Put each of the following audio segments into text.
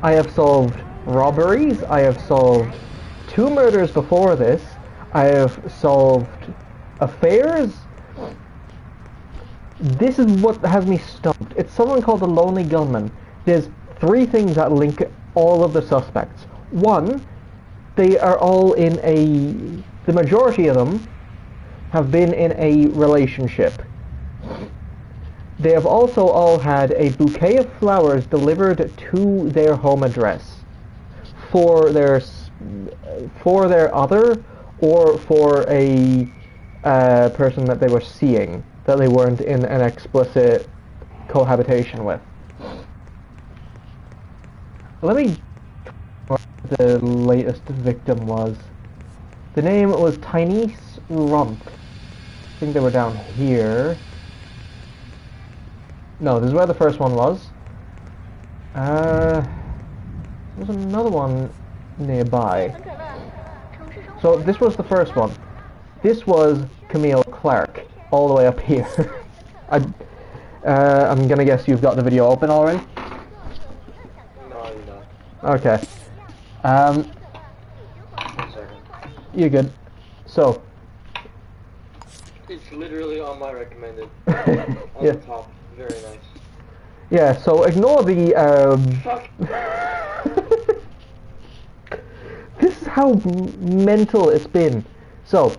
I have solved robberies. I have solved 2 murders before this. I have solved affairs. This is what has me stumped. It's someone called the Lonely Gunman. There's 3 things that link all of the suspects. 1, they are all in the majority of them have been in a relationship. They have also all had a bouquet of flowers delivered to their home address for their other or for a person that they were seeing that they weren't in an explicit cohabitation with. Let me what the latest victim was. The name was Tiny Rump. I think they were down here. No, this is where the first one was. There was another one nearby. So this was the first one. This was Camille Clark, all the way up here. I'm gonna guess you've got the video open already? No, you're not. Okay. 1 second. You're good. So. It's literally on my recommended. On Yeah. the top. Very nice. Yeah, so ignore the, Fuck. This is how mental it's been. So,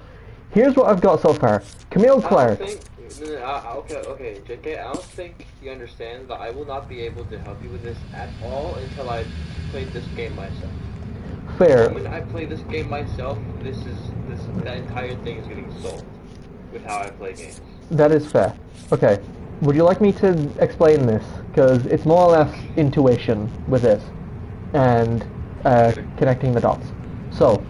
here's what I've got so far. Camille Clark. Okay, JK, I don't think you understand that I will not be able to help you with this at all until I've played this game myself. Fair. When I play this game myself, that entire thing is getting solved with how I play games. That is fair. Okay. Would you like me to explain this? Because it's more or less intuition with this. And connecting the dots. So,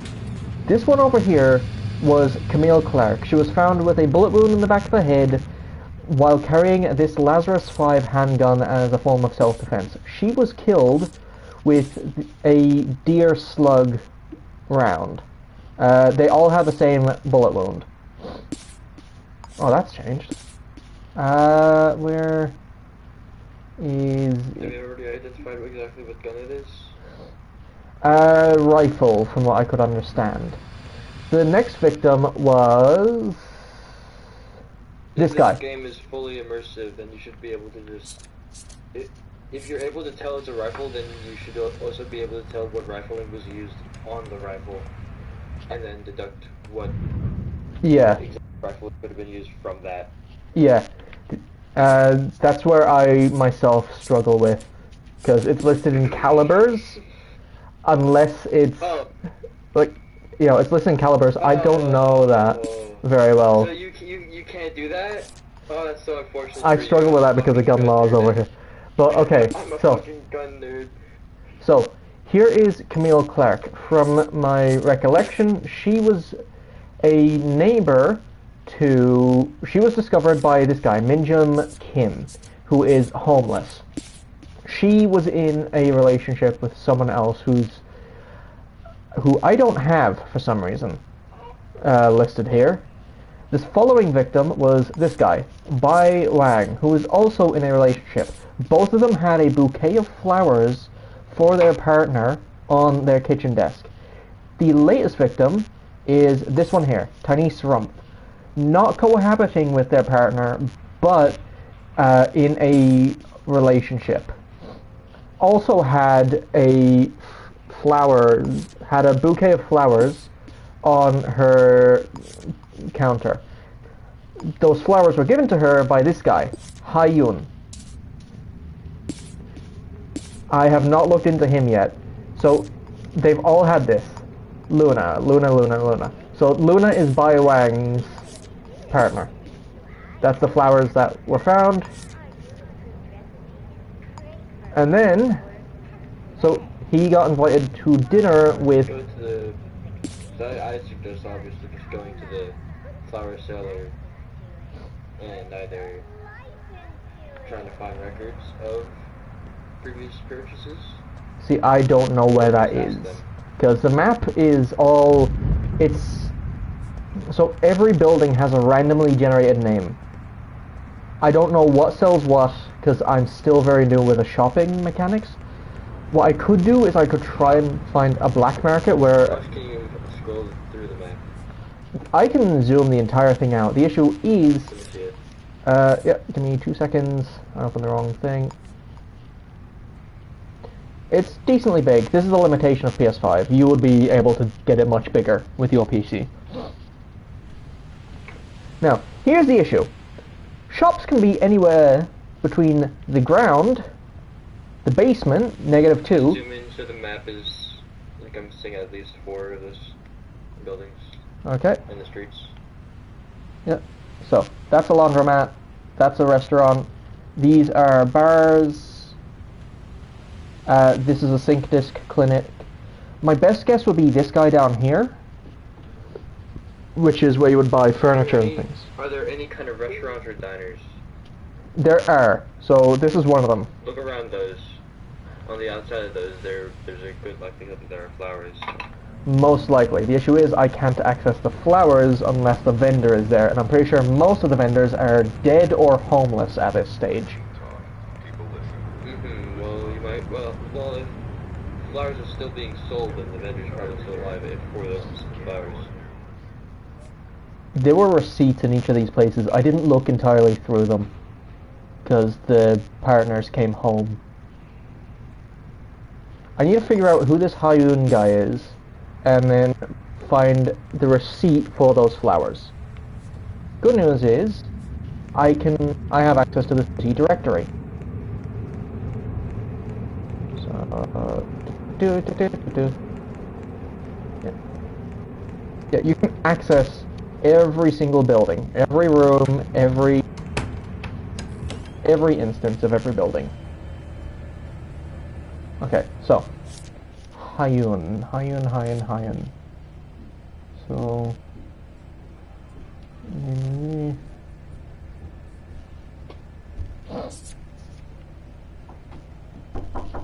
this one over here was Camille Clark. She was found with a bullet wound in the back of the head while carrying this Lazarus 5 handgun as a form of self-defense. She was killed with a deer slug round. They all have the same bullet wound. Oh, that's changed. Where is... Have you already identified exactly what gun it is? Rifle, from what I could understand. The next victim was... this guy. This game is fully immersive, and you should be able to just... If you're able to tell it's a rifle, then you should also be able to tell what rifling was used on the rifle, and then deduct what exact rifle could have been used from that. Yeah. That's where I myself struggle with, because it's listed in calibers, unless it's like, you know, it's listed in calibers. I don't know that very well. So you can't do that? Oh, that's so unfortunate. I struggle with that because of gun laws over here. But okay, I'm a so fucking gun nerd. So here is Camille Clark. From my recollection, she was a neighbor to... she was discovered by this guy, Minjum Kim, who is homeless. She was in a relationship with someone else who I don't have for some reason listed here. This following victim was this guy, Bai Wang, who was also in a relationship. Both of them had a bouquet of flowers for their partner on their kitchen desk. The latest victim is this one here, Tiny Rump. Not cohabiting with their partner, but in a relationship. Also had a bouquet of flowers on her counter. Those flowers were given to her by this guy, Hayun. I have not looked into him yet. So they've all had this. Luna. So Luna is Bai Wang's partner. That's the flowers that were found. And then, so he got invited to dinner with... I suggest obviously just going to the flower seller and either trying to find records of previous purchases. See, I don't know where that is. Because the map is all... so every building has a randomly generated name. I don't know what sells what, because I'm still very new with the shopping mechanics. What I could do is I could try and find a black market where Can you scroll through the map? I can zoom the entire thing out. The issue is, Let me see it. yeah, give me 2 seconds. I opened the wrong thing. It's decently big. This is the limitation of PS5. You would be able to get it much bigger with your PC. Now, here's the issue. Shops can be anywhere between the ground, the basement, -2. Zoom in so the map is encompassing at least 4 of those buildings. Okay. And the streets. Yeah. So, that's a laundromat. That's a restaurant. These are bars. This is a sink disc clinic. My best guess would be this guy down here, which is where you would buy furniture and things. Are there any kind of restaurants or diners? There are. So this is one of them. Look around those. On the outside of those, there's a good likelihood that there are flowers. Most likely. The issue is I can't access the flowers unless the vendor is there, and I'm pretty sure most of the vendors are dead or homeless at this stage. Well, if flowers are still being sold, then the vendor's probably still alive for those flowers. There were receipts in each of these places. I didn't look entirely through them because the partners came home. I need to figure out who this Hayun guy is and then find the receipt for those flowers. Good news is I have access to the city directory. Yeah, you can access every single building, every room, every instance of every building. Okay, so Hayun. So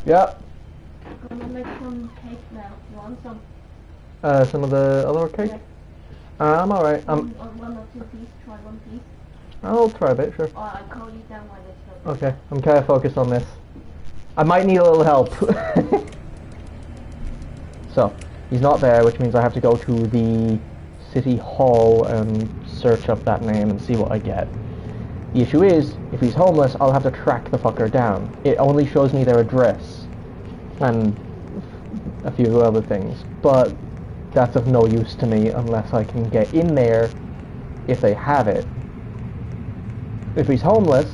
yeah. I'm gonna make some cake now. You want some? Some of the other cake? Yeah. I'm alright. One or 2 piece. Try 1 piece. I'll try a bit, sure. Or I'll call you down when it's ready. Okay, I'm kind of focused on this. I might need a little help. So, he's not there, which means I have to go to the city hall and search up that name and see what I get. The issue is, if he's homeless, I'll have to track the fucker down. It only shows me their address and a few other things, but that's of no use to me unless I can get in there if they have it. If he's homeless,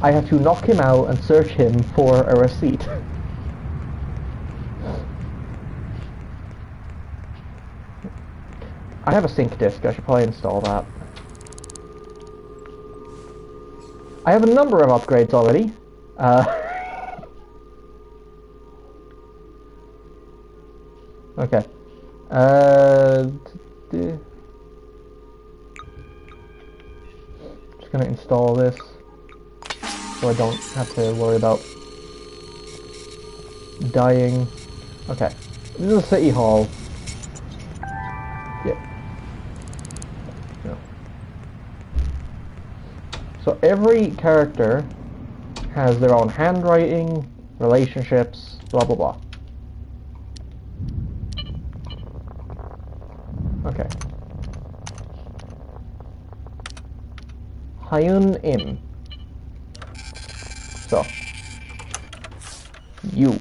I have to knock him out and search him for a receipt. I have a sync disk, I should probably install that. I have a number of upgrades already. Okay. Just gonna install this so I don't have to worry about dying. Okay. This is a city hall. Yeah. No. So every character has their own handwriting, relationships, blah blah blah. Okay. Hayun Im. So. You.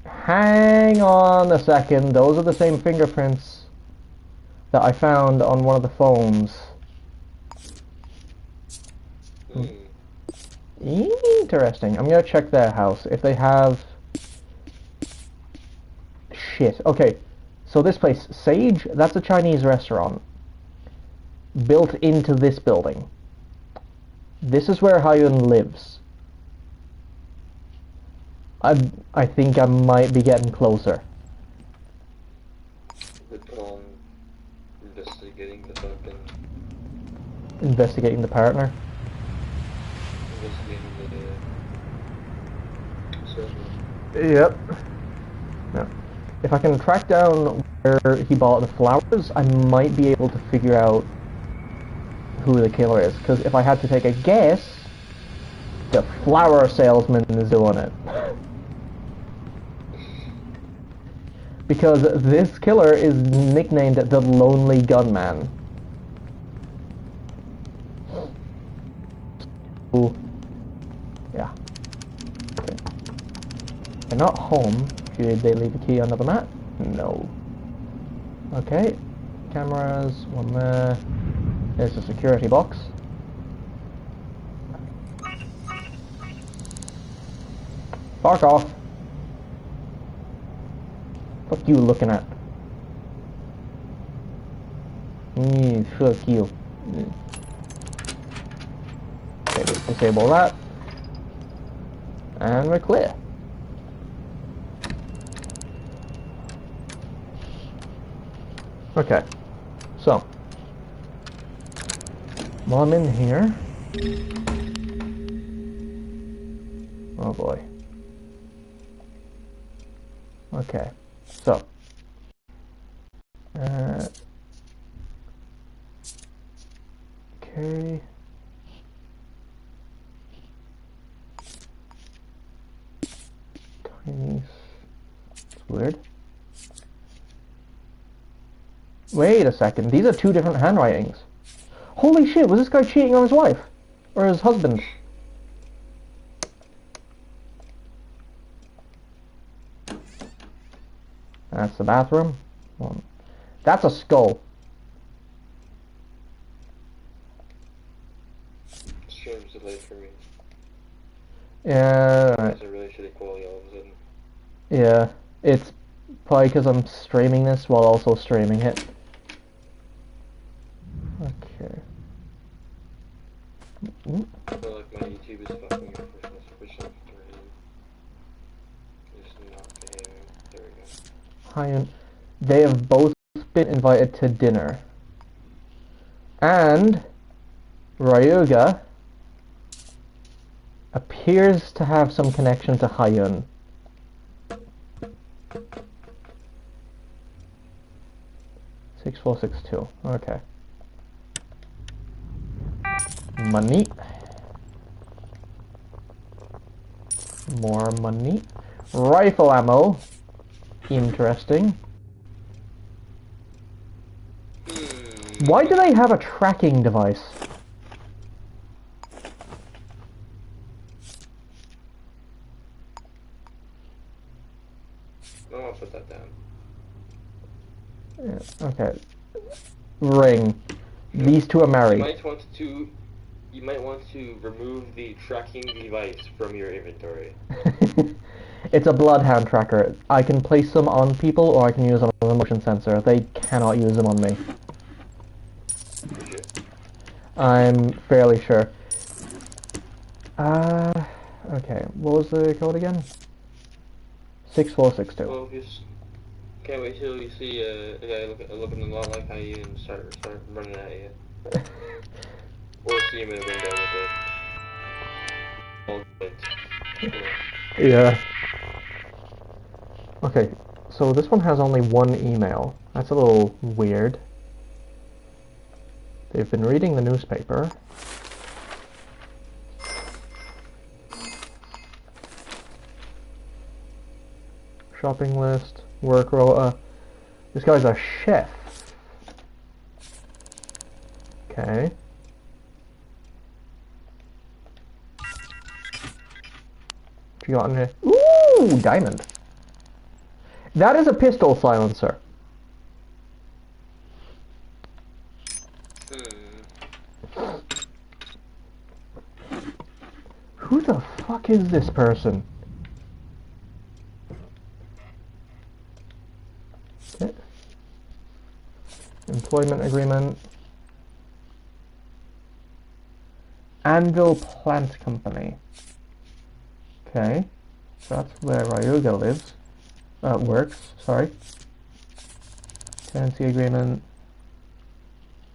Hang on a second. Those are the same fingerprints that I found on one of the phones. Interesting. I'm gonna check their house. If they have... Shit. Okay. So this place, Sage, that's a Chinese restaurant. Built into this building. This is where Hayun lives. I think I might be getting closer. Investigating the fucking... Investigating the partner. Investigating the... server. Yep. Yeah. If I can track down where he bought the flowers, I might be able to figure out who the killer is. Because if I had to take a guess, the flower salesman is doing it. Because this killer is nicknamed the Lonely Gunman. Ooh. Yeah. Okay. They're not home. Did they leave a key under the mat? No. Okay. Cameras, one there. There's a security box. Fuck off. Fuck you looking at. Fuck you. Okay, disable that. And we're clear. Okay. So. While I'm in here. Oh boy. Okay. So. Okay. Tiny. It's weird. Wait a second. These are two different handwritings. Holy shit, was this guy cheating on his wife? Or his husband? That's the bathroom. That's a skull. Stream's delayed for me. Yeah. It's a really shitty quality all of a sudden. Yeah. It's probably because I'm streaming this while also streaming it. Okay. I feel like my YouTube is fucking me for sufficient rating. It's not behaving. There we go. Hi, they have both been invited to dinner. And Ryuga appears to have some connection to Hyun. Six 462. Okay. Money. More money. Rifle ammo. Interesting. Why do they have a tracking device? No, I'll put that down. Yeah, okay. Ring. These two are married. You might want to remove the tracking device from your inventory. It's a bloodhound tracker. I can place them on people or I can use them on a motion sensor. They cannot use them on me. I'm fairly sure. Okay. What was the code again? 6462. Well, can't wait till you see a guy looking a lot like you and start running at you. Or see him in a window with it. Yeah. Okay, so this one has only one email. That's a little weird. They've been reading the newspaper. Shopping list, work rota. This guy's a chef. Okay. What you got in here? Ooh, diamond. That is a pistol silencer. Who the fuck is this person? Okay. Employment agreement. Anvil Plant Company. Okay. So that's where Ryuga lives. Works, sorry. Tenancy agreement.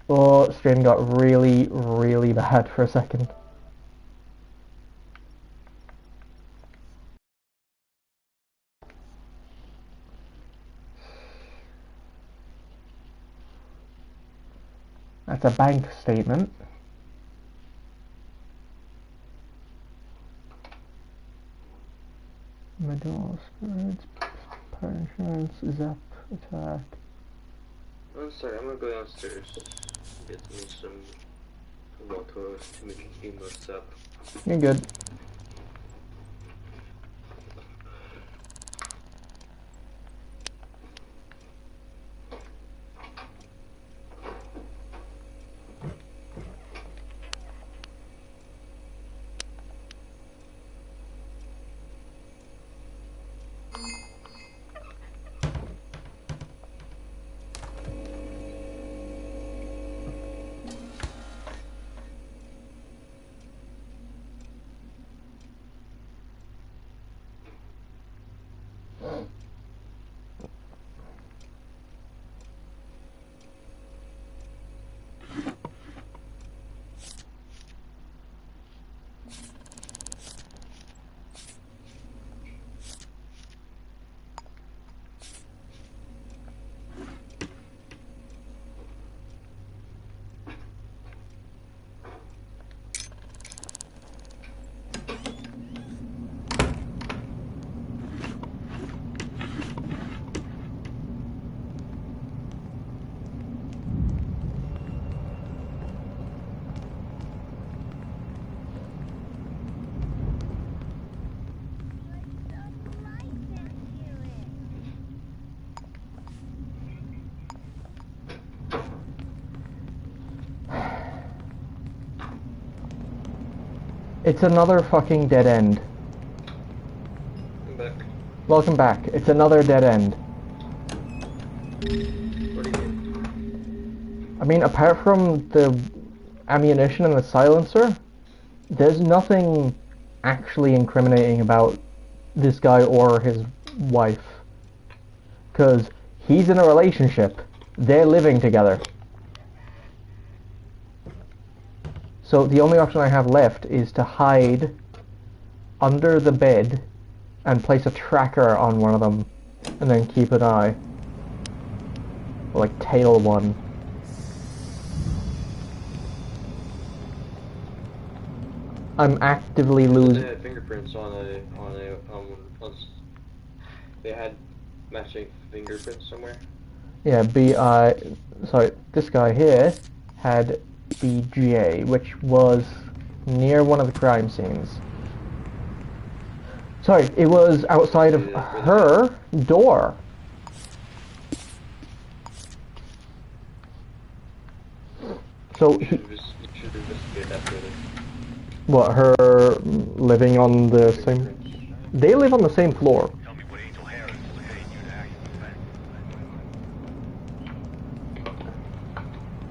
Oh, stream got really, really bad for a second. That's a bank statement. Middle spirits, Car insurance is up. Attack. I'm sorry, I'm gonna go downstairs. Get me some water to make me mess up. You're good. It's another fucking dead end. I'm back. Welcome back. It's another dead end. What do you mean? I mean, apart from the ammunition and the silencer, there's nothing actually incriminating about this guy or his wife. Because he's in a relationship. They're living together. So the only option I have left is to hide under the bed and place a tracker on one of them and then keep an eye. Or like tail one. I'm actively They losing. had fingerprints they had matching fingerprints somewhere. Yeah, sorry, this guy here had BJ, which was near one of the crime scenes. Sorry, it was outside of her door. So You should investigate that further. what, her living on the same... Fingerprints. They live on the same floor. Tell me what Angel Harris is paying you to act as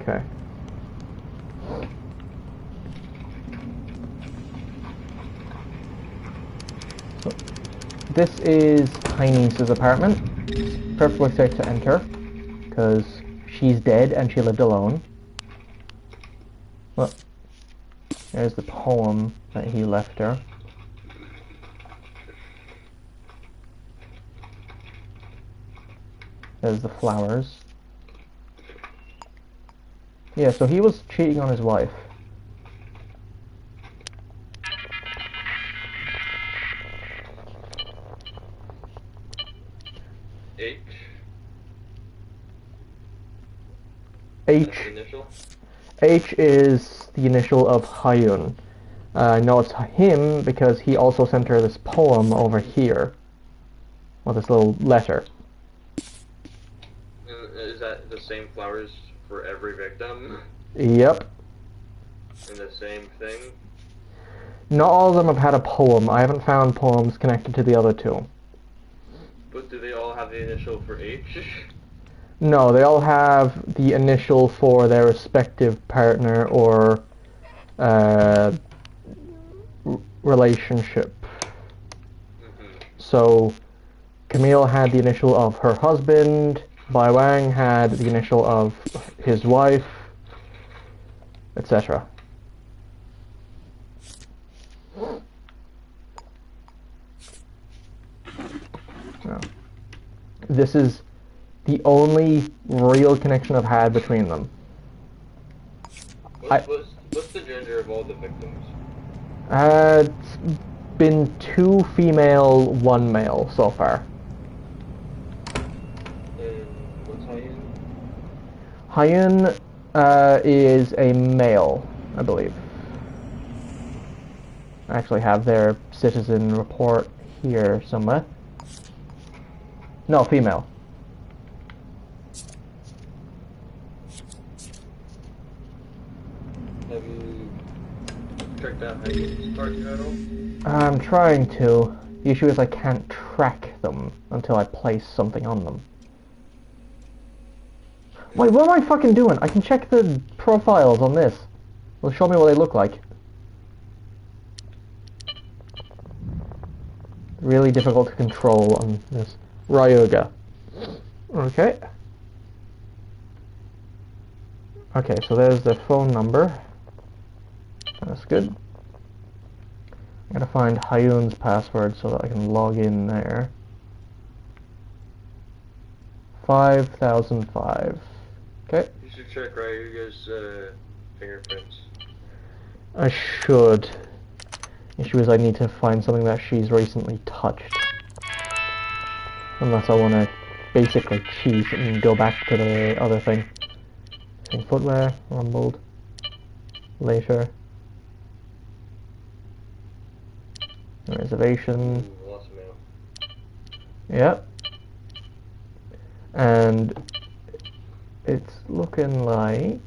a Okay. So, this is Tiny's apartment. It's perfectly safe to enter, because she's dead and she lived alone. Well, there's the poem that he left her. There's the flowers. Yeah, so he was cheating on his wife. H. H. That's the initial. H is the initial of Hayun. I know it's him because he also sent her this poem over here. Well, this little letter. Is that the same flowers for every victim? Yep. And the same thing? Not all of them have had a poem. I haven't found poems connected to the other two. But do they all have the initial for H? No, they all have the initial for their respective partner or relationship. So, Camille had the initial of her husband, Bai Wang had the initial of his wife, etc. No. This is the only real connection I've had between them. What's the gender of all the victims? It's been 2 female, 1 male so far. Hyun is a male, I believe. I actually have their citizen report here somewhere. No, female. Have you checked out how you start at all? I'm trying to. The issue is I can't track them until I place something on them. Wait, what am I fucking doing? I can check the profiles on this. It'll show me what they look like. Really difficult to control on this Ryuga. Okay. Okay, so there's the phone number. That's good. I'm gonna find Hyun's password so that I can log in there. 5005. Okay. You should check Ryuga's fingerprints. I should. Issue is I need to find something that she's recently touched. Unless I want to basically cheat and go back to the other thing. Footwear, rumbled. Later. Reservation. Ooh, lots of mail. Yep. And it's looking like...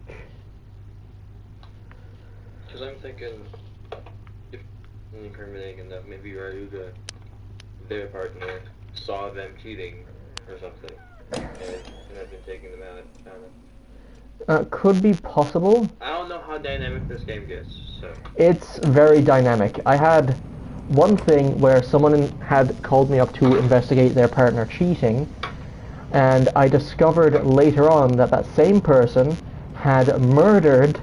Because I'm thinking, if incriminating that maybe Ryuga, their partner, saw them cheating or something, and has been taking them out. I don't know. Could be possible. I don't know how dynamic this game gets, so. It's very dynamic. I had one thing where someone had called me up to investigate their partner cheating, and I discovered later on that that same person had murdered...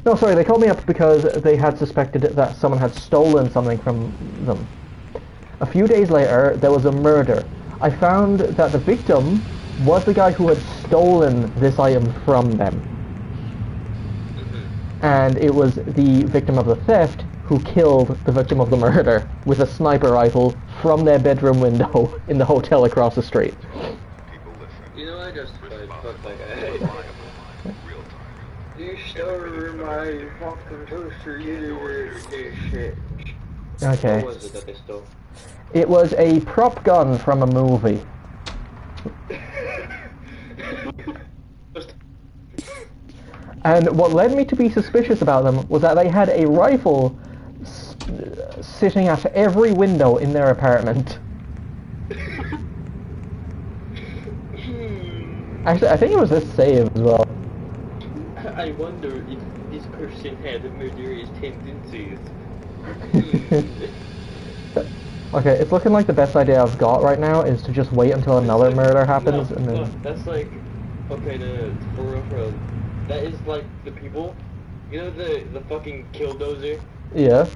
No, sorry, they called me up because they had suspected that someone had stolen something from them. A few days later, there was a murder. I found that the victim was the guy who had stolen this item from them. And it was the victim of the theft who killed the victim of the murder with a sniper rifle from their bedroom window in the hotel across the street. You know, I just fuck that guy. You stole my fucking toaster, you shit. Okay. What was it that they stole? It was a prop gun from a movie. And what led me to be suspicious about them was that they had a rifle sitting at every window in their apartment. Actually, I think it was this save as well. I wonder if this person had murderous tendencies. Okay, it's looking like the best idea I've got right now is to just wait until another like, murder happens no, and then... no, that's like, okay, no, for real, that is like the people, you know the fucking killdozer? Yeah.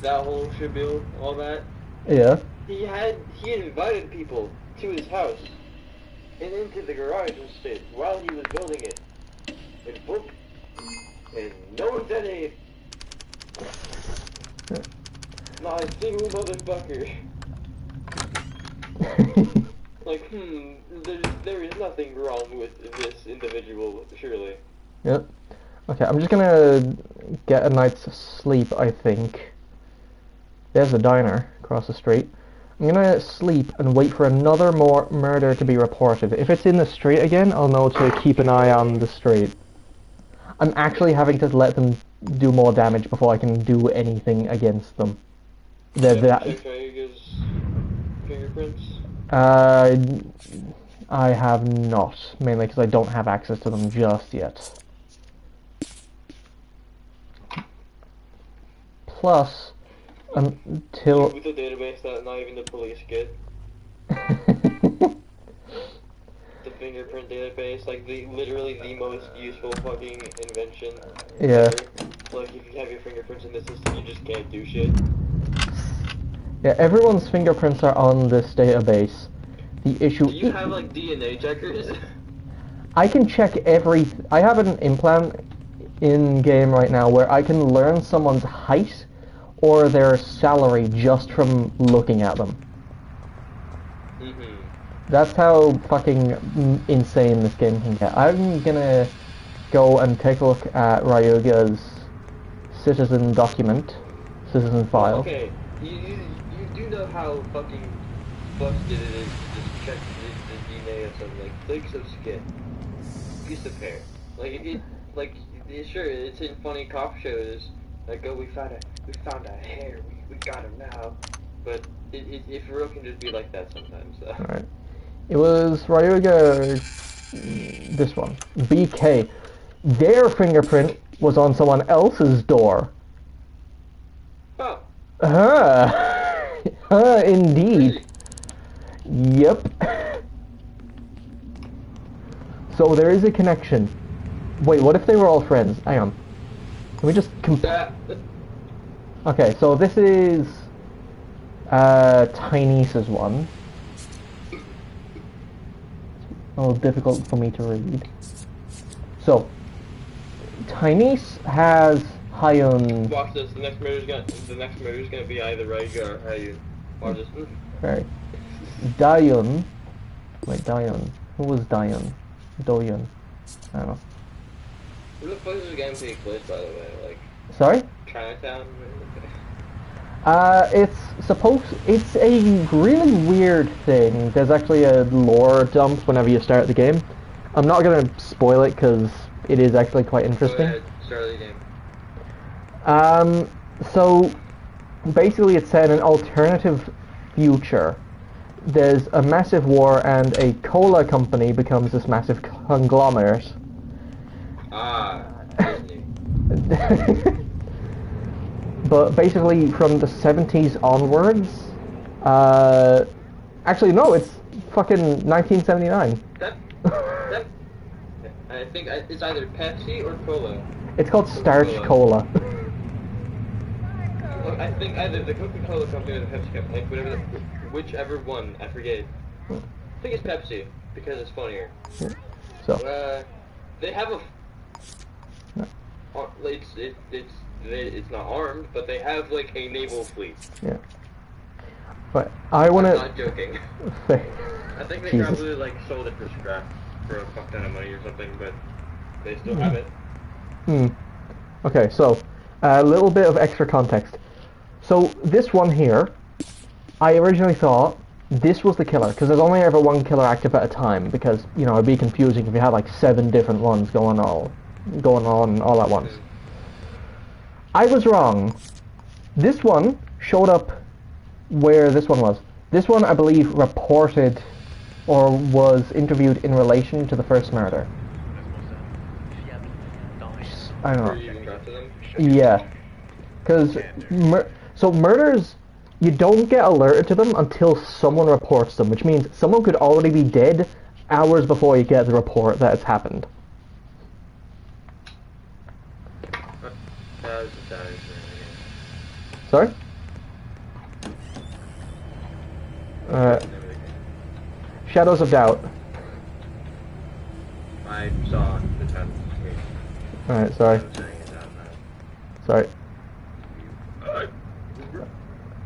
That whole spiel, all that? Yeah. He had invited people to his house and into the garage and shit while he was building it. And boom, and no one said anything. Not a single motherfucker. Like, there is nothing wrong with this individual, surely. Yep. Okay, I'm just gonna get a night's sleep, I think. There's a diner across the street. I'm gonna sleep and wait for another more murder to be reported. If it's in the street again, I'll know to keep an eye on the street. I'm actually having to let them do more damage before I can do anything against them. They're that... Check Ryuga's fingerprints? I have not, mainly because I don't have access to them just yet. Plus, until... With a database that not even the police get. The fingerprint database, like literally the most useful fucking invention. Yeah. Ever. Like if you have your fingerprints in the system, you just can't do shit. Yeah, everyone's fingerprints are on this database. The issue... Do you have like DNA checkers? I can check every... I have an implant in-game right now where I can learn someone's height or their salary just from looking at them. That's how fucking insane this game can get. I'm gonna go and take a look at Ryuga's citizen document, citizen file. Okay, you do know how fucking busted it is to just check the DNA of some like flakes of skin, piece of hair. Sure, it's in funny cop shows. Like, oh, we found a hair, we got him now. But it for real can just be like that sometimes. So. Alright. It was Ryuga, this one, BK. Their fingerprint was on someone else's door. Oh. Indeed. Yep. So there is a connection. Wait, what if they were all friends? Hang on. Can we just Okay, so this is Tinyce's one. A little difficult for me to read. So Tinyce has Hyun. Watch this. The next murder's gonna be either Raiga or Hyun. Watch this. Right. Dayun. Wait, Dayun. Who was Dayun? Doyun. I don't know. Where the fuck does this game take place, by the way? Like Sorry? Chinatown? It's a really weird thing. There's actually a lore dump whenever you start the game. I'm not gonna spoil it because it is actually quite interesting. Go ahead, start the game. So basically it's set in an alternative future. There's a massive war and a cola company becomes this massive conglomerate. Disney. But basically from the 70s onwards, actually no, it's fucking 1979. I think it's either Pepsi or Cola. It's called Starch Cola. I think either the Coca-Cola company or the Pepsi company, like whatever, whichever one, I forget. I think it's Pepsi because it's funnier. So they have a. It's not armed, but they have like a naval fleet. Yeah. But I wanna. I'm not joking. I think they probably like sold it for scrap for a fuck ton of money or something, but they still have it. Okay, so a little bit of extra context. So this one here, I originally thought this was the killer because there's only ever one killer active at a time because you know it'd be confusing if you had like 7 different ones going on all at once. I was wrong. This one showed up where this one was. This one, I believe, reported or was interviewed in relation to the first murder. I don't know. Yeah. Because, so murders, you don't get alerted to them until someone reports them, which means someone could already be dead hours before you get the report that it's happened. Sorry? Shadows of Doubt. I saw the title. Alright, sorry. Sorry.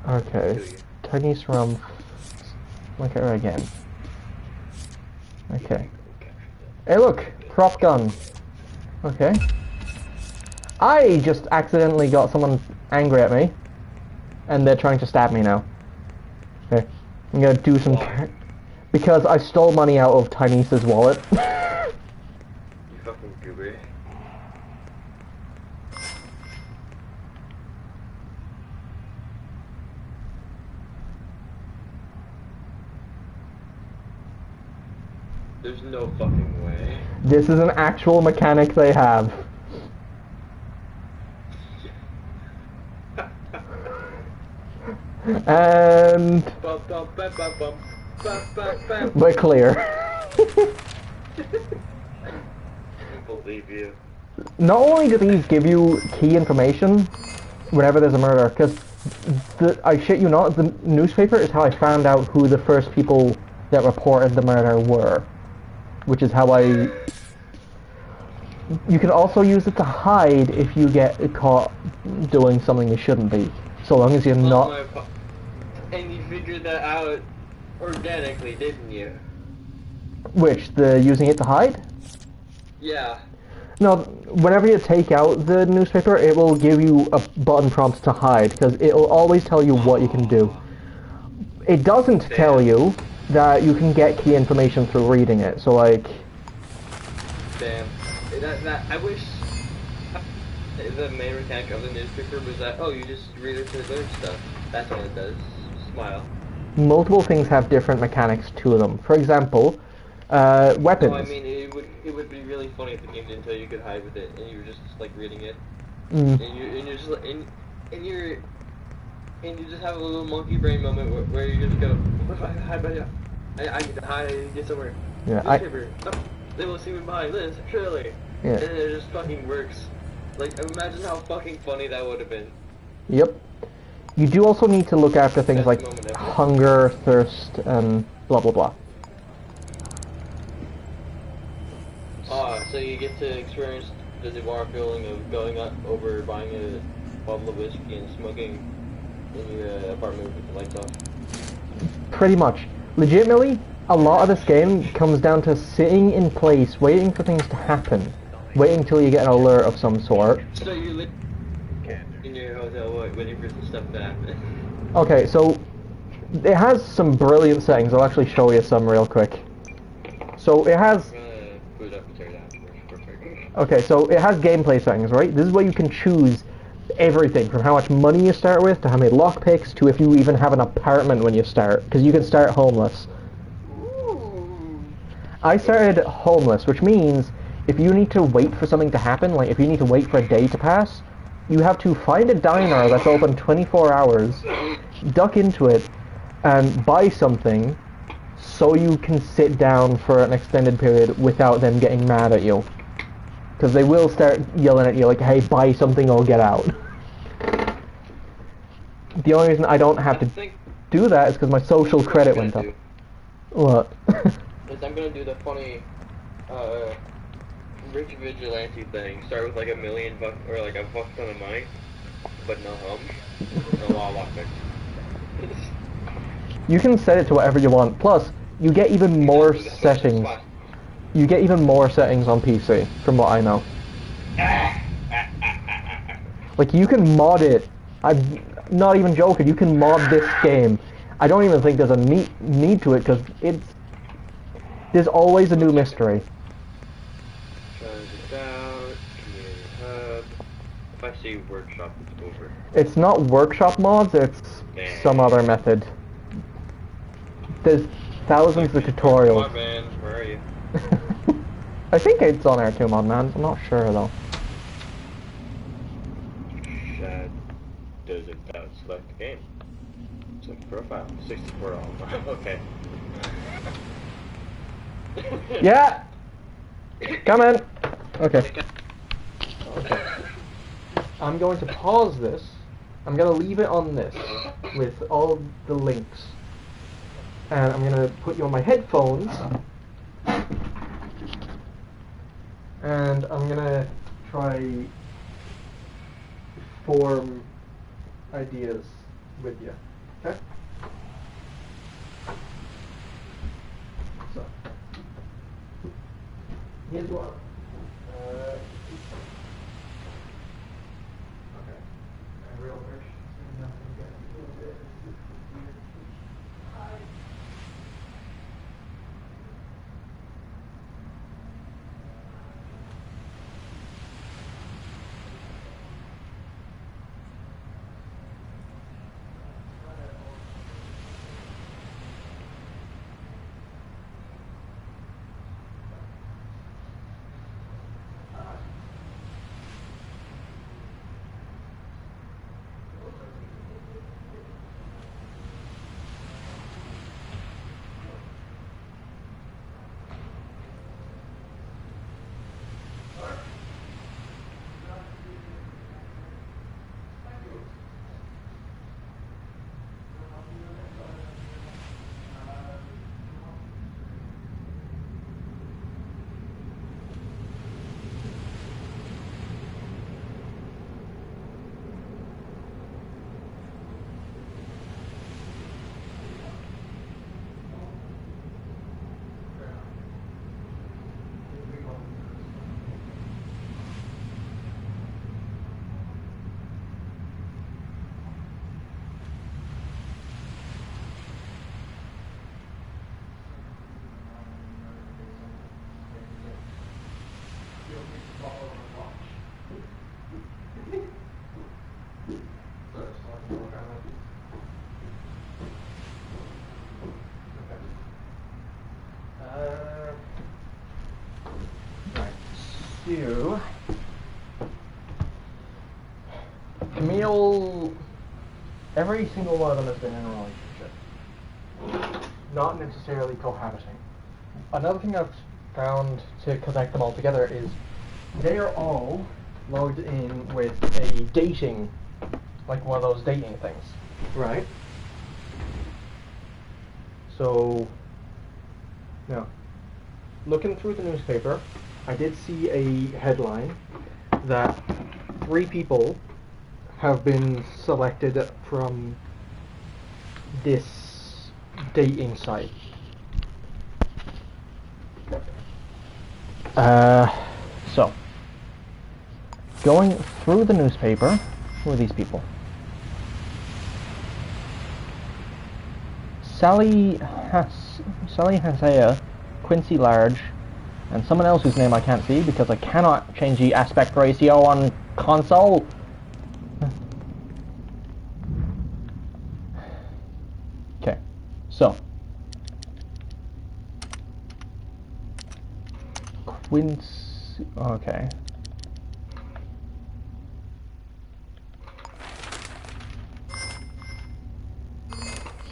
Okay. Tiny's rum. Look at her again. Okay. Hey look! Prop gun. Okay. I just accidentally got someone angry at me. And they're trying to stab me now. Okay. I'm gonna do some... because I stole money out of Tinyce's wallet. You fucking goober. There's no fucking way. This is an actual mechanic they have. And we're clear. I believe you. Not only do these give you key information whenever there's a murder, because I shit you not, the newspaper is how I found out who the first people that reported the murder were, which is how I. You can also use it to hide if you get caught doing something you shouldn't be, so long as you're not. And you figured that out organically, didn't you? Which, the using it to hide? Yeah. No, whenever you take out the newspaper, it will give you a button prompt to hide, because it will always tell you what you can do. It doesn't tell you that you can get key information through reading it, so like... Damn. I wish the main mechanic of the newspaper was that, oh, you just read it to learn stuff. That's all it does. Smile. Multiple things have different mechanics to them. For example, weapons. No, I mean, it would be really funny if the game didn't tell you could hide with it, and you were just like reading it, and you're just like, and you just have a little monkey brain moment where you just go, what if I hide by you? I can hide and get somewhere. Yeah, Newspaper. Oh, they will see me behind this, surely. Yeah. And then it just fucking works. Like, imagine how fucking funny that would have been. Yep. You do also need to look after things Best like moment ever. hunger, thirst, and blah blah blah. So you get to experience the Navarre feeling of going up over buying a bottle of whiskey and smoking in your apartment with the lights off. Pretty much. Legitimately, a lot of this game comes down to sitting in place, waiting for things to happen. Waiting until you get an alert of some sort. So you're in your hotel waiting for some stuff to happen. Okay, so it has some brilliant settings. I'll actually show you some real quick. So it has... Boot up and tear down. Okay, so it has gameplay settings, right? This is where you can choose everything, from how much money you start with, to how many lockpicks, to if you even have an apartment when you start, because you can start homeless. Ooh. I started homeless, which means if you need to wait for something to happen, like if you need to wait for a day to pass, you have to find a diner that's open 24 hours, duck into it, and buy something so you can sit down for an extended period without them getting mad at you. Because they will start yelling at you like, hey, buy something or get out. The only reason I don't have to do that is because my social credit went up. What? Is I'm gonna do the funny, rich vigilante thing. Start with like $1 million or like a fuck ton of money, but no home, no law lockpicks. You can set it to whatever you want. Plus, you get even more settings. You get even more settings on PC, from what I know. Like, you can mod it. I'm not even joking. You can mod this game. I don't even think there's a need to it, because there's always a new mystery. Transit out, community hub. If I see workshop, it's over. It's not workshop mods, it's some other method. There's thousands of tutorials. Come on, man. Where are you? I think it's on R2 mod, man. I'm not sure though. Shad does it without select the game. Select profile. $64. Okay. Yeah! Come in! Okay. I'm going to pause this. I'm going to leave it on this with all the links. And I'm going to put you on my headphones. And I'm going to try form ideas with you. Okay? So, here's one. Okay. Real version. do... Camille... Every single one of them has been in a relationship. Not necessarily cohabiting. Another thing I've found to connect them all together is they are all logged in with a dating, like one of those dating things. Right. So, now, looking through the newspaper, I did see a headline that 3 people have been selected from this dating site. So, going through the newspaper, who are these people? Sally Hasea, Quincy Large, and someone else whose name I can't see because I cannot change the aspect ratio on console. Okay, so Quincy. Okay.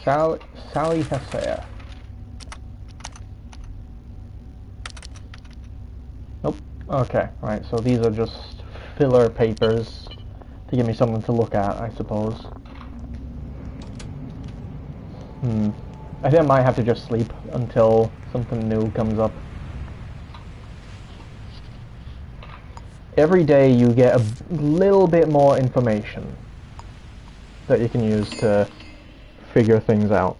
Sally Hasea. Nope. Okay, right, so these are just filler papers to give me something to look at, I suppose. I think I might have to just sleep until something new comes up. Every day you get a little bit more information that you can use to figure things out.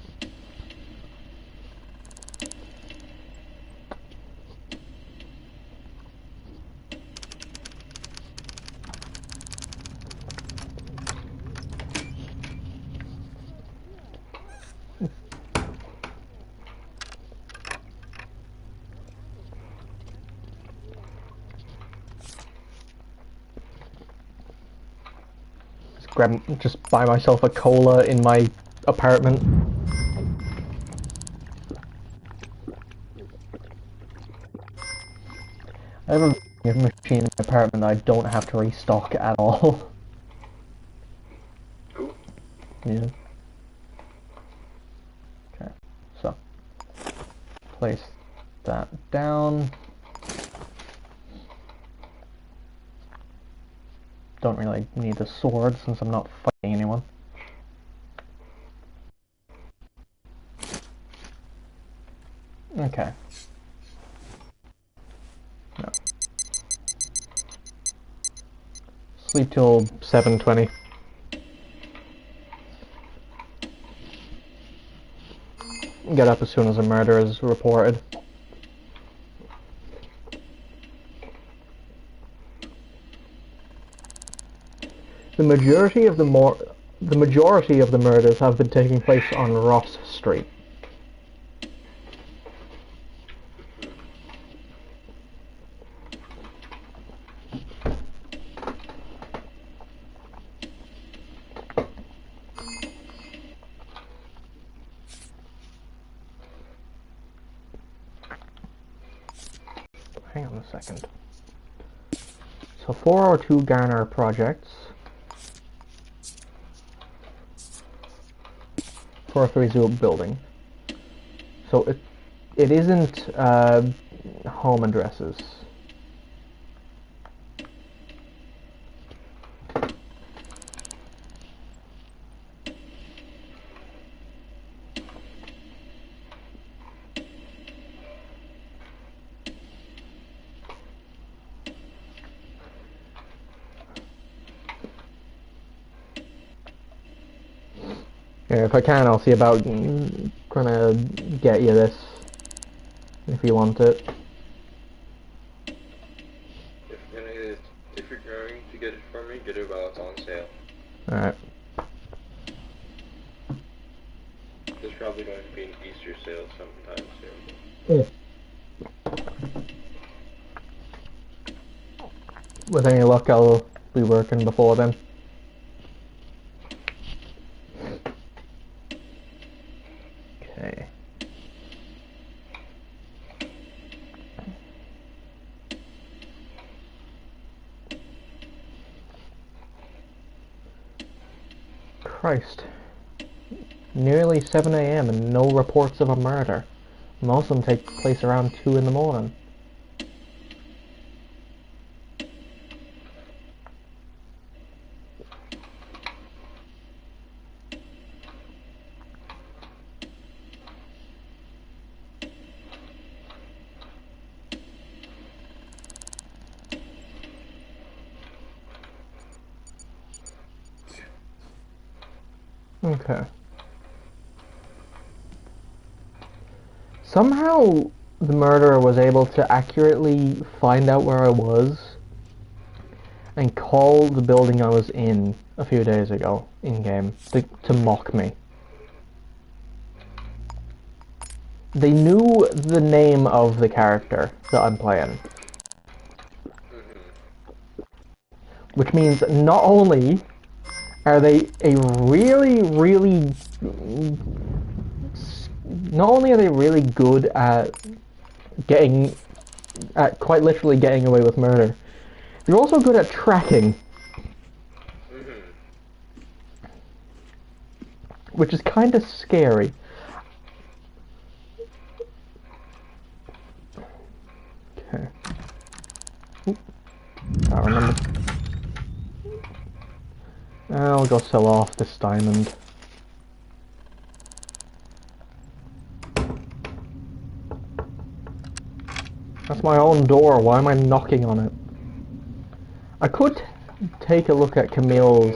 Just buy myself a cola in my apartment. I have a vending machine in my apartment that I don't have to restock at all. Cool. Yeah. Okay, so place that down. Don't really need the sword since I'm not fighting anyone. Okay. No. Sleep till 7:20. Get up as soon as a murder is reported. The majority of the murders have been taking place on Ross Street. Hang on a second. So 402 Garner projects. 430 building. So it isn't home addresses. Yeah, if I can, I'll see about trying to get you this, if you want it. If you're going to get it for me, get it while it's on sale. Alright. There's probably going to be an Easter sale sometime soon. With any luck, I'll be working before then. Okay. Christ. Nearly 7 a.m. and no reports of a murder. Most of them take place around 2 in the morning. Okay. Somehow the murderer was able to accurately find out where I was and call the building I was in a few days ago in-game to mock me. They knew the name of the character that I'm playing. Which means not only are they not only are they really good at quite literally getting away with murder, they're also good at tracking. Which is kind of scary. Okay. I remember. I'll go sell off this diamond. That's my own door. Why am I knocking on it? I could take a look at Camille's...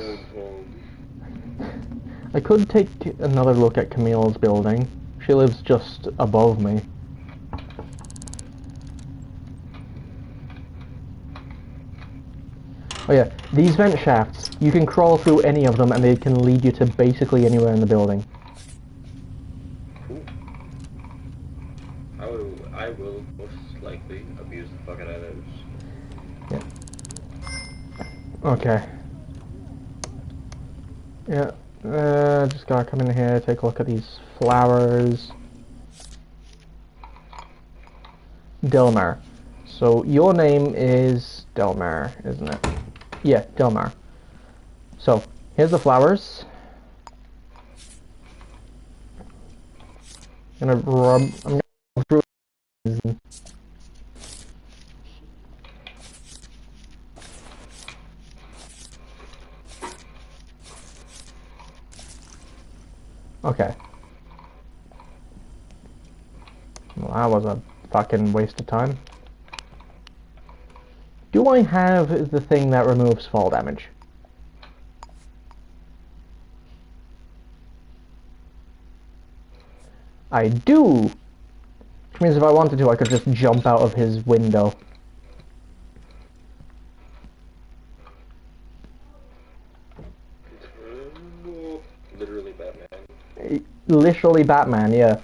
I could take another look at Camille's building. She lives just above me. Oh yeah, these vent shafts, you can crawl through any of them and they can lead you to basically anywhere in the building. Cool. I will most likely abuse the fuck out of those. Yeah. Okay. Yeah. Just gotta come in here, take a look at these flowers. Delmar. So your name is Delmar, isn't it? Yeah, Delmar. So here's the flowers. I'm gonna rub through these. Okay. Well, that was a fucking waste of time. Do I have the thing that removes fall damage? I do! Which means if I wanted to, I could just jump out of his window. Literally Batman. Literally Batman, yeah.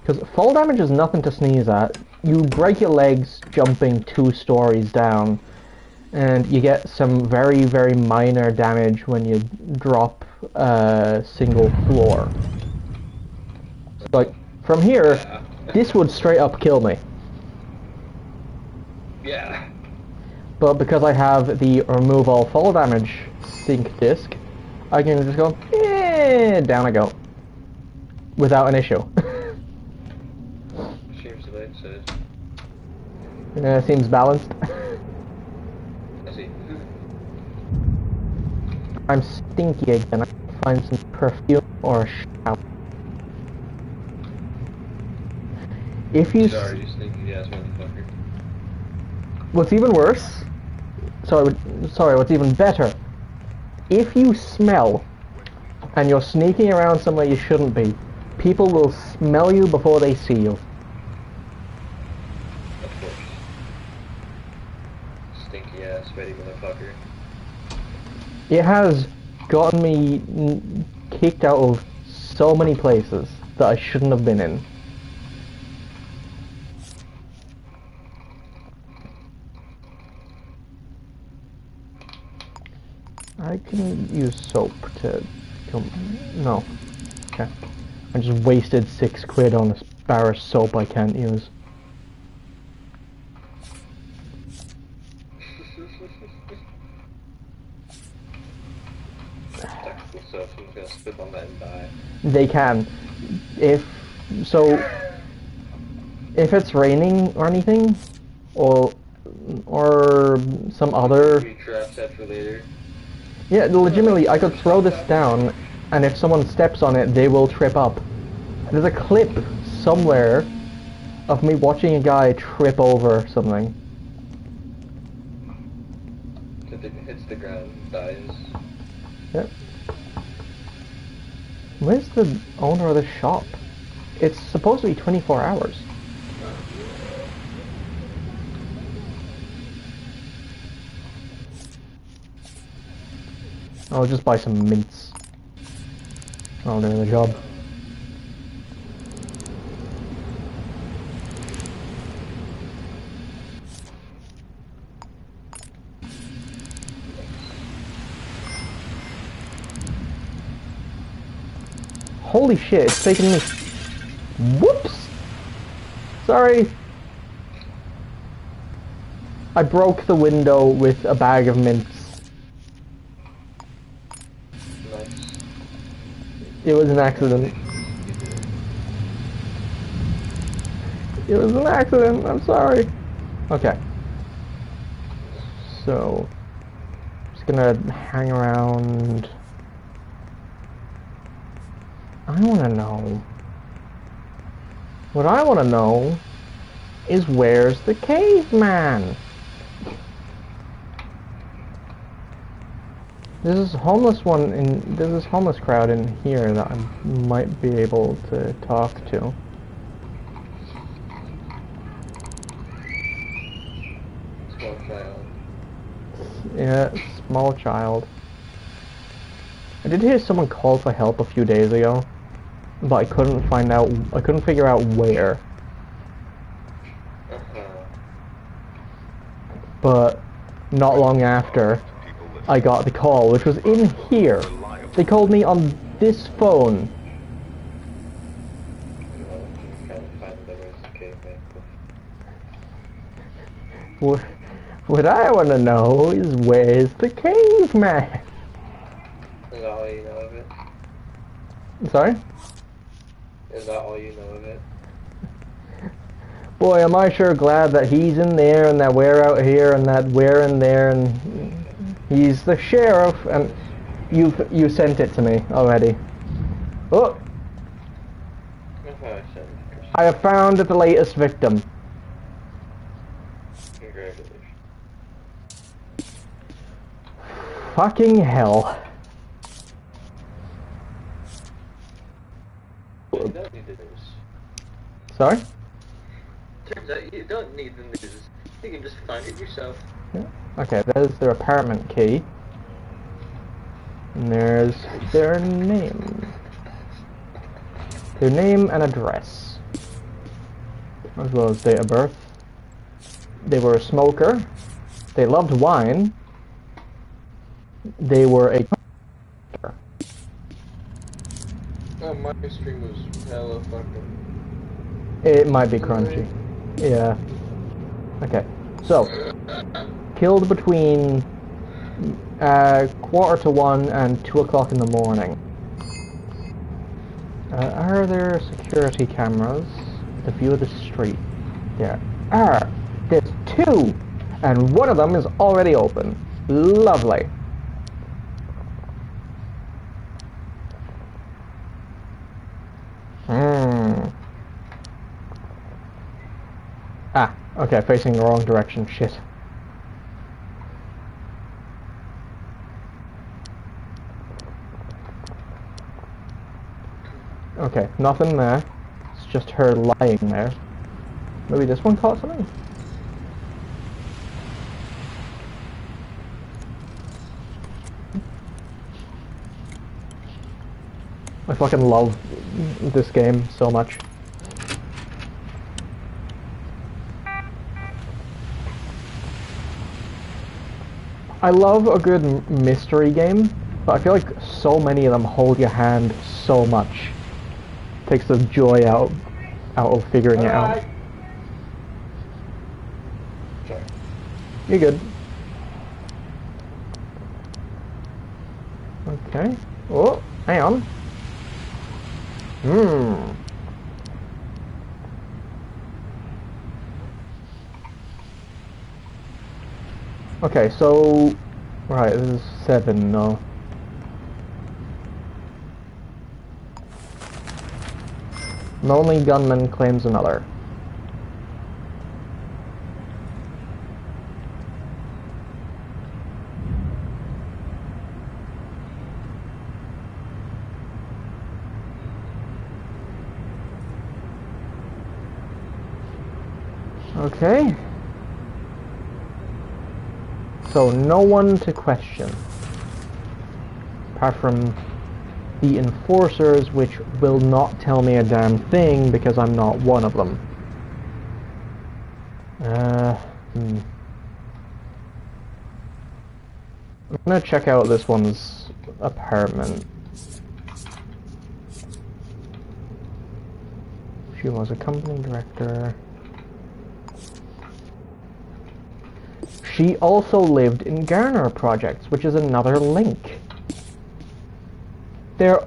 Because fall damage is nothing to sneeze at. You break your legs jumping 2 stories down, and you get some very, very minor damage when you drop a single floor. So, like, from here, Yeah. this would straight up kill me. Yeah. But because I have the remove all fall damage sync disc, I can just go, down I go. Without an issue. Seems like it. Seems balanced. I see. I'm stinky again. I can find some perfume or a shower. If you... Sorry, you stinky ass motherfucker. What's even worse... Sorry, what's even better... If you smell, and you're sneaking around somewhere you shouldn't be, people will smell you before they see you. Of course. Stinky ass ready motherfucker. It has gotten me kicked out of so many places that I shouldn't have been in. I can use soap to kill... No. Okay. I just wasted £6 on a bar of soap I can't use. So if someone's gonna slip on that and die. They can. If so, if it's raining or anything, or some other. Tree traps that for later. Yeah, legitimately, I could throw this down, and if someone steps on it, they will trip up. There's a clip somewhere of me watching a guy trip over something. If it hits the ground, dies. Yep. Where's the owner of the shop? It's supposed to be 24 hours. I'll just buy some mints. I'll do the job. Holy shit, it's taking me... Whoops! Sorry! I broke the window with a bag of mints. Nice. It was an accident. It was an accident, I'm sorry. Okay. So... just gonna hang around... I wanna know... What I wanna know is where's the caveman? There's this homeless there's this homeless crowd in here that I might be able to talk to. Small child. Yeah, small child. I did hear someone call for help a few days ago, but I couldn't figure out where. But not long after, I got the call, which was in here. They called me on this phone. What I want to know is where's the caveman? Is that all you know of it? Sorry? Is that all you know of it? Boy, am I sure glad that he's in there and that we're out here and that we're in there and he's the sheriff and you sent it to me already. Oh! I have found the latest victim. Congratulations. Fucking hell. You don't need the news. Sorry? Turns out you don't need the news. You can just find it yourself. Yeah. Okay, there's their apartment key. And there's their name. Their name and address. As well as date of birth. They were a smoker. They loved wine. They were a... Oh, my stream was hella fucking... It might be crunchy. Yeah. Okay. So, killed between 1:45 and 2 o'clock in the morning. Are there security cameras? The view of the street. There are. There's 2! And one of them is already open. Lovely. Ah, okay, facing the wrong direction. Shit. Okay, nothing there. It's just her lying there. Maybe this one caught something? I fucking love this game so much. I love a good mystery game, but I feel like so many of them hold your hand so much. Takes the joy out of figuring it out. Sorry. You're good. Okay. Oh, hang on. Okay, so... Right, this is 7 now. Lonely gunman claims another. Okay. So, no one to question. Apart from the enforcers, which will not tell me a damn thing because I'm not one of them. I'm gonna check out this one's apartment. She was a company director. She also lived in Garner Projects, which is another link. The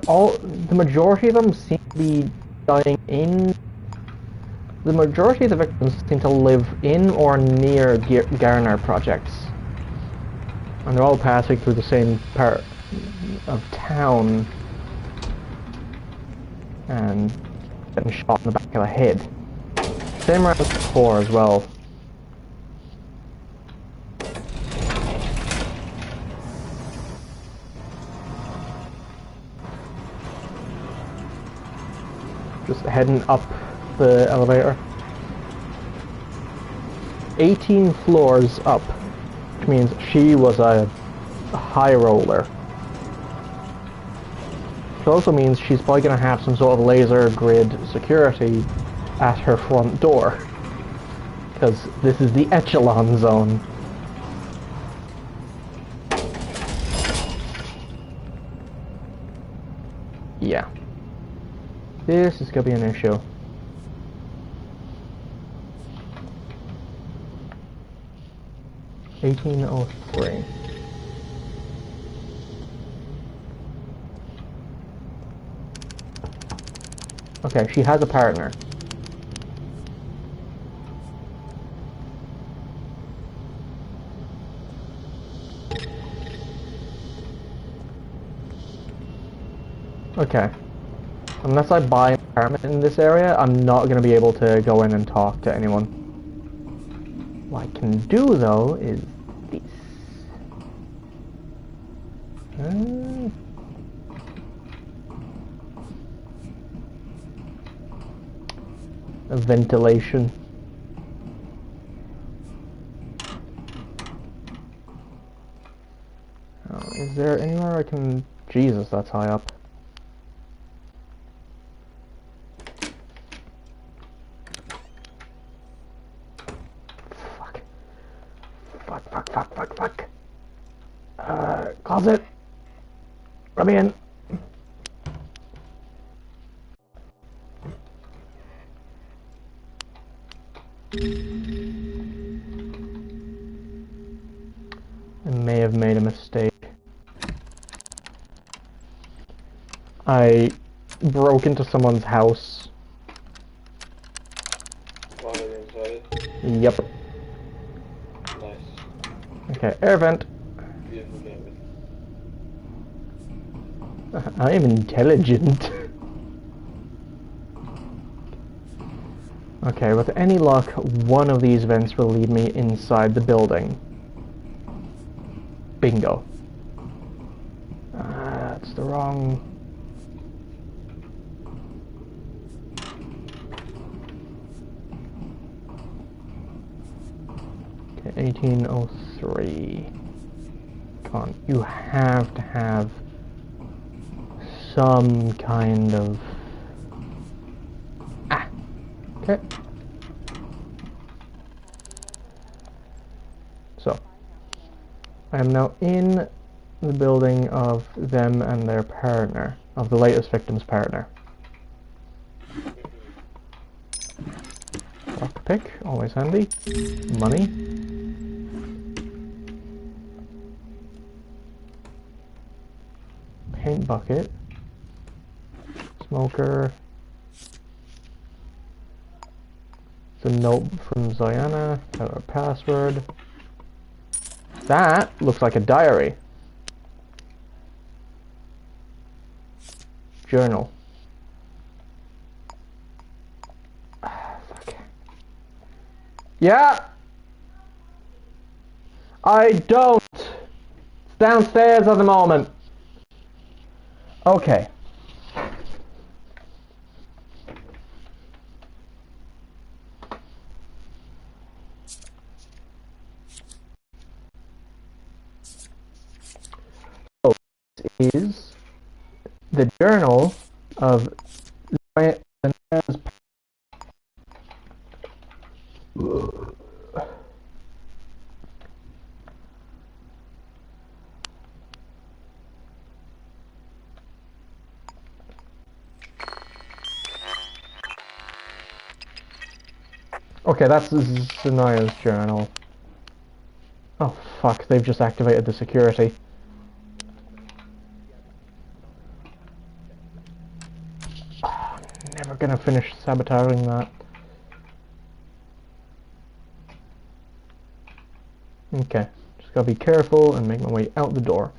majority of them seem to be dying in... The majority of the victims seem to live in or near Garner Projects. And they're all passing through the same part of town. And getting shot in the back of the head. Same around before as well. Just heading up the elevator. 18 floors up, which means she was a high roller. Which also means she's probably going to have some sort of laser grid security at her front door. Because this is the echelon zone. Yeah. This is going to be an issue. $18.03. Okay, she has a partner. Okay. Unless I buy an apartment in this area, I'm not going to be able to go in and talk to anyone. What I can do, though, is this. Ventilation. Oh, is there anywhere I can... Jesus, that's high up. Fuck. Closet. Let me in. I may have made a mistake. I broke into someone's house. While they're inside. Yep. Nice. Okay, air vent. Beautiful game. I am intelligent. Okay, with any luck, one of these vents will lead me inside the building. Bingo. That's the wrong... Okay, 1803. Come on, you have to have some kind of... Ah! Okay. So, I am now in the building of them and their partner, of the latest victim's partner. Lockpick, always handy. Money. paint bucket. Smoker. It's a note from Ziana. Our password. That looks like a diary. Journal. Fuck. Yeah! I don't! It's downstairs at the moment. Okay. So, this is the journal of Okay, that's Zanaya's journal. Oh fuck, they've just activated the security. Oh, never gonna finish sabotaging that. Okay, just gotta be careful and make my way out the door.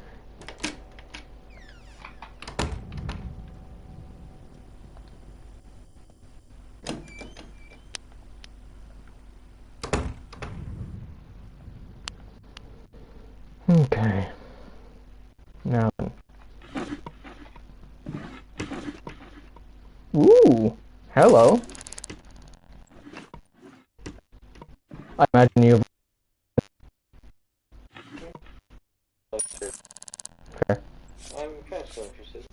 Okay. Now then. Ooh! Hello! I imagine you've... Fair. I'm kind of still interested.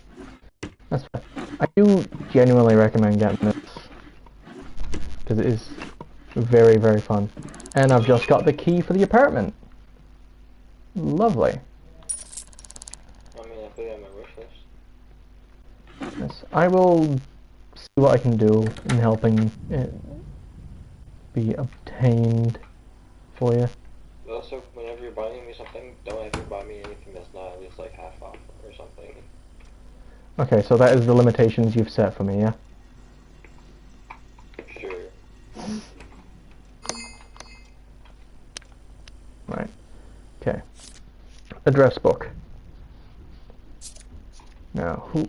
That's fine. I do genuinely recommend getting this. Because it is very, very fun. And I've just got the key for the apartment. Lovely. I mean, I put it on my wish list. Yes, I will see what I can do in helping it be obtained for you. Also, whenever you're buying me something, don't ever buy me anything that's not at least like half off or something. Okay, so that is the limitations you've set for me, yeah? Sure. Right. Okay. Address book. Now, who...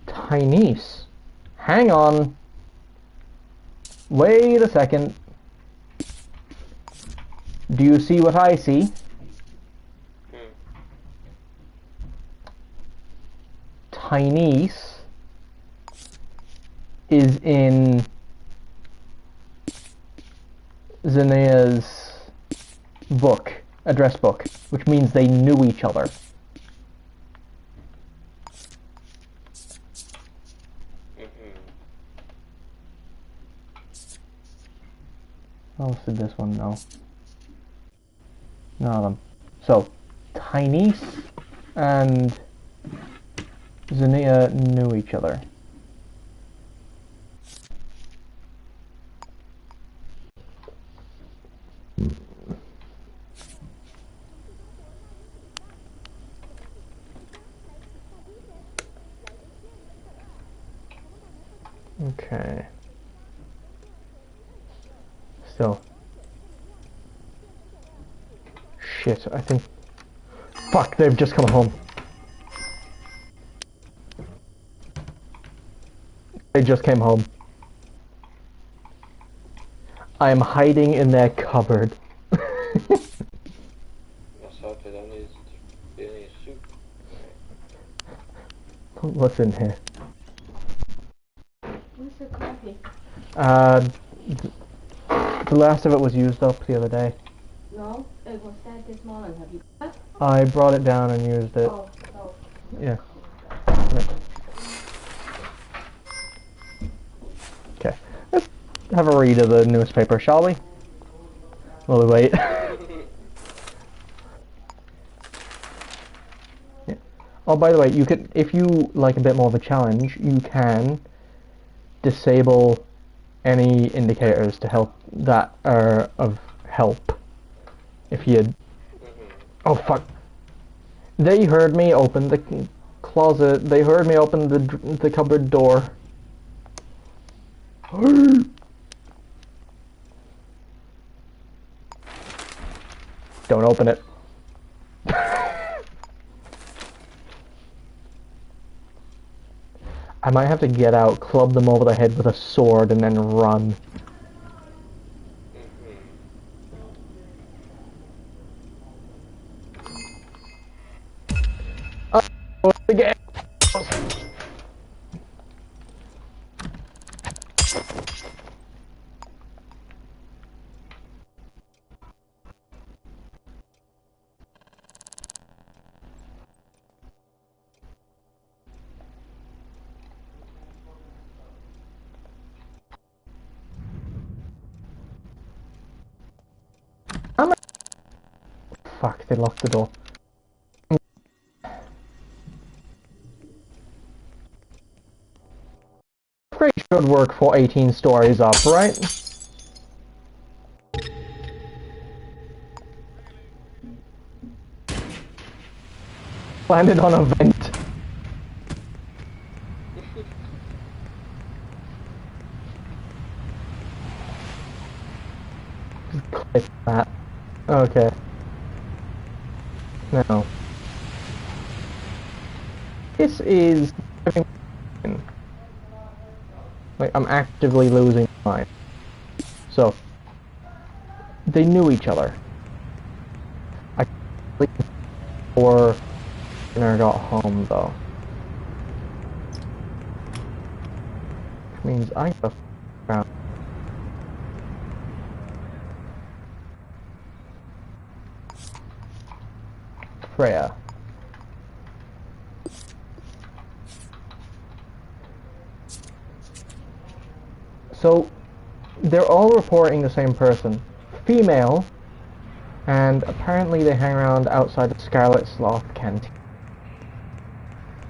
Tynese. Hang on. Wait a second. Do you see what I see? Tynese is in Zanaya's book, address book, which means they knew each other. Oh, so this one, no. None of them. So, Tynese and Zanaya knew each other. Okay. Still. Shit, I think... Fuck, they've just come home. They just came home. I am hiding in their cupboard. What's in here? Where's the coffee? The last of it was used up the other day. No, it was dead this morning. Have you got it? I brought it down and used it. Oh. Yeah. Okay. Let's have a read of the newspaper, shall we? While we wait. Yeah. Oh, by the way, you could, if you like a bit more of a challenge, you can disable any indicators to help that are of help. If you... Oh fuck. They heard me open the closet. They heard me open the cupboard door. Don't open it. I might have to get out, club them over the head with a sword, and then run. Oh, again. Fuck, they locked the door. Upgrade should work for 18 stories up, right? Landed on a vent. Just click that. Okay. Now, this is like I'm actively losing mine. So they knew each other. I before I got home though, which means I got found. Freya. So, they're all reporting the same person. Female, and apparently they hang around outside the Scarlet Sloth Canteen,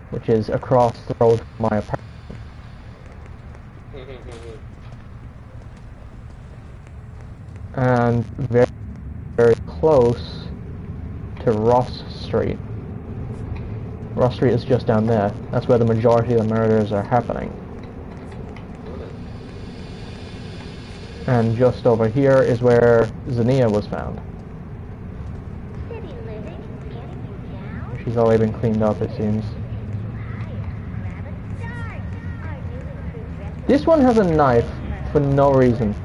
which is across the road from my apartment. And very, very close to Ross Street. Ross Street is just down there. That's where the majority of the murders are happening. And just over here is where Xenia was found. She's already been cleaned up, it seems. This one has a knife for no reason.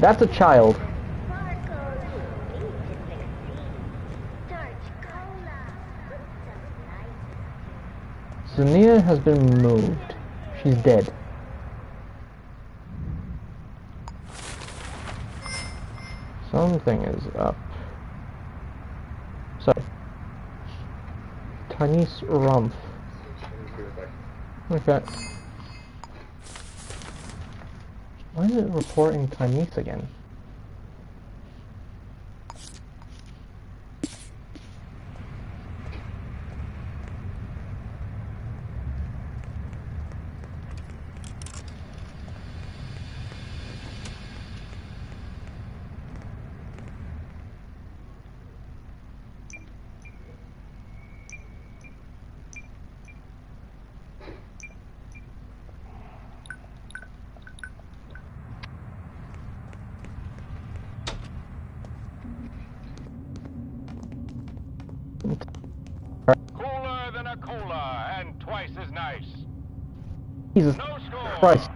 That's a child. Xenia has been moved. She's dead. Something is up. So, Tanis Rumpf. Okay. Why is it reporting Tanis again? Cooler than a cola and twice as nice. Jesus No score. Christ.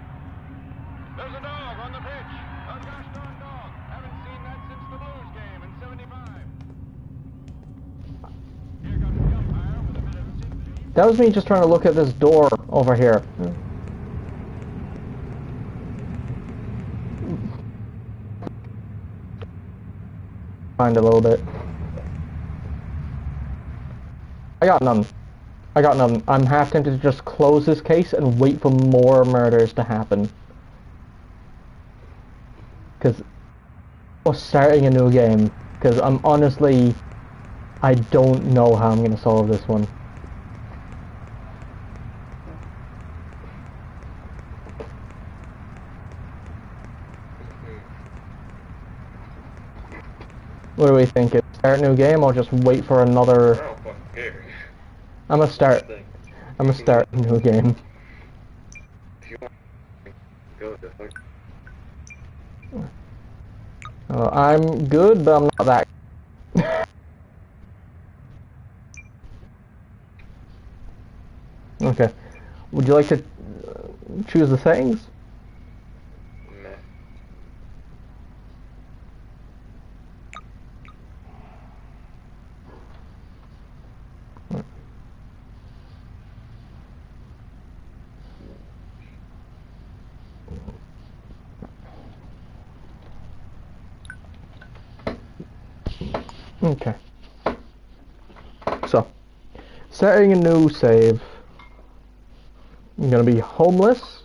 There's a dog on the pitch. A gosh darn dog. Haven't seen that since the Blues game in '75. Here comes the umpire with a bit of sympathy. That was me just trying to look at this door over here. Find a little bit. I got none. I got none. I'm half tempted to just close this case and wait for more murders to happen. Because... or starting a new game. Because I'm honestly... I don't know how I'm going to solve this one. What do we think? Start a new game or just wait for another... Oh, fuck, here. I'm gonna start. I'm gonna start a new game. If you want, go the fuck. I'm good, but I'm not that. Okay. Would you like to choose the settings? Meh. Okay. So, setting a new save. I'm gonna be homeless.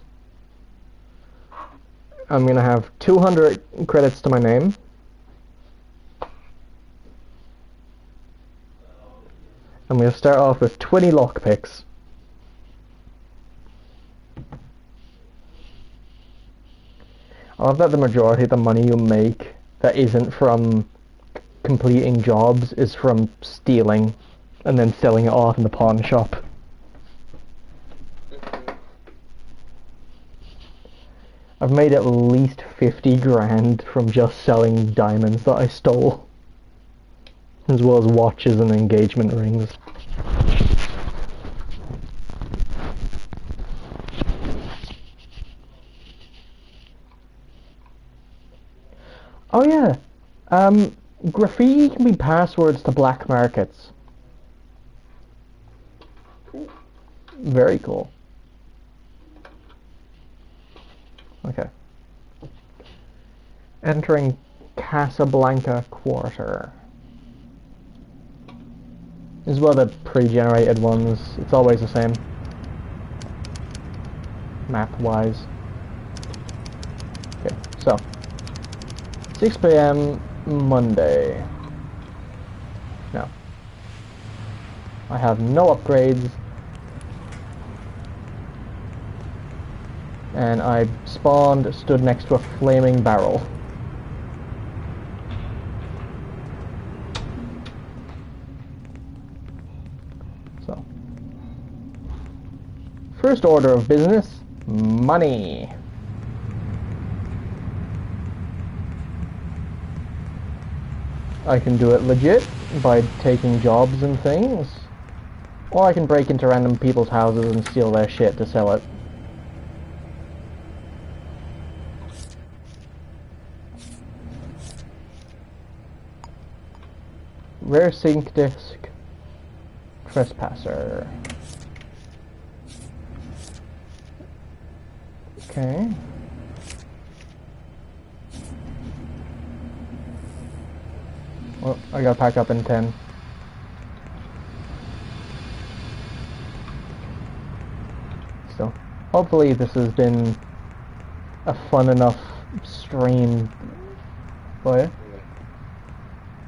I'm gonna have 200 credits to my name. I'm gonna start off with 20 lockpicks. I love that the majority of the money you make that isn't from completing jobs is from stealing and then selling it off in the pawn shop. I've made at least 50 grand from just selling diamonds that I stole, as well as watches and engagement rings. Oh yeah, graffiti can be passwords to black markets. Cool. Very cool. Okay. Entering Casablanca Quarter. This is one of the pre-generated ones. It's always the same. Map-wise. Okay, so. 6 PM Monday. No. I have no upgrades. And I spawned, stood next to a flaming barrel. So. First order of business, money. I can do it legit by taking jobs and things. Or I can break into random people's houses and steal their shit to sell it. Rare sync disk. Trespasser. Okay. Well, I gotta pack up in 10. So, hopefully this has been a fun enough stream for you.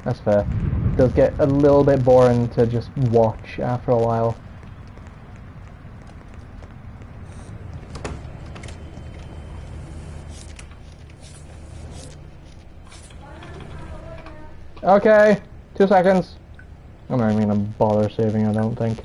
That's fair. It does get a little bit boring to just watch after a while. Okay, 2 seconds. I'm not even gonna bother saving, I don't think.